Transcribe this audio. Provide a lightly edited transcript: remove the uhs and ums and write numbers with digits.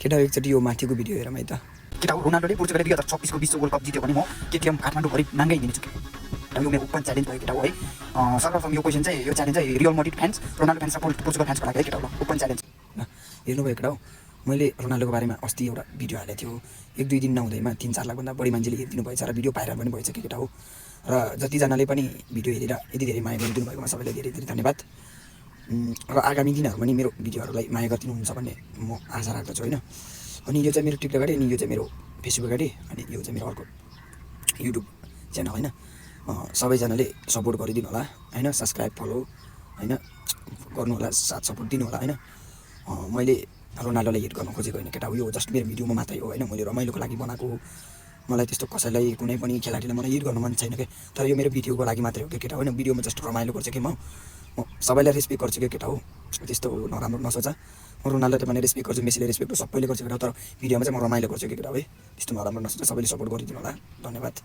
केटा एकचोटि यो माथिको भिडियो हेरौँ है त। केटा हो रोनाल्डोले पोर्चुगलले 2026 को विश्व वर्ल्ड कप जित्यो भने म केटिएम काठमाडौँ भरि नाङ्गै दिनेछु। यो मेरो ओपन च्यालेन्ज भयो केटा हो है। सर्वप्रथम यो क्वेसन चाहिँ यो च्यालेन्ज चाहिँ real Madrid fans, Ronaldo fans र पोर्चुगल फ्यान्सको लागि है केटा हो। ओपन च्यालेन्ज हेर्नुभयो केटा हो। मैले रोनाल्डोको बारेमा अस्ति एउटा भिडियो हालेको थियो, 1-2 दिन नहुँदैमा 3-4 लाखभन्दा बढी मान्छेले हेरिदिनु भएछ र भिडियो भाइरल पनि भएछ केटा हो। र जतिजनाले पनि भिडियो हेरेर यति धेरै माया गरिदिनु भएकोमा सबैलाई धेरै धेरै धन्यवाद। र आगामी दिनहरूमा नि मेरो भिडियोहरूलाई माया गरिदिनुहुन्छ भन्ने म आशा राख्दछु होइन। अनि यो चाहिँ मेरो टिकटक आइडी, अनि यो चाहिँ मेरो फेसबुक आइडी, अनि यो चाहिँ मेरो अर्को युट्युब च्यानल होइन। सबैजनाले सपोर्ट गरिदिनु होला होइन, सब्सक्राइब फलो होइन गर्नु होला, साथ सपोर्ट दिनु होला होइन। मैले रोनाल्डोलाई हिट गर्न खोजेको होइन केटा हो, यो जस्ट मेरो भिडियोमा मात्रै हो होइन। मैले रमाइलोको लागि बनाएको हो, मलाई त्यस्तो कसैलाई कुनै पनि खेलाडीलाई मलाई हिट गर्नु मन छैन क्या। तर यो मेरो भिडियोको लागि मात्रै हो कि केटा होइन। भिडियोमा जस्ट रमाइलो गर्छु कि म सबैलाई रेस्पेक्ट गर्छु क्या केटा हो। त्यस्तो नराम्रो नसोचा, म रोनाल्डोले पनि रेस्पेक्ट गर्छु, मेसीले रेस्पेक्ट सबैले गर्छु केटा। तर भिडियोमा चाहिँ म रमाइलो गर्छु कि केटा हो है। त्यस्तो नराम्रो नसोचा, सबैले सपोर्ट गरिदिनु होला, धन्यवाद।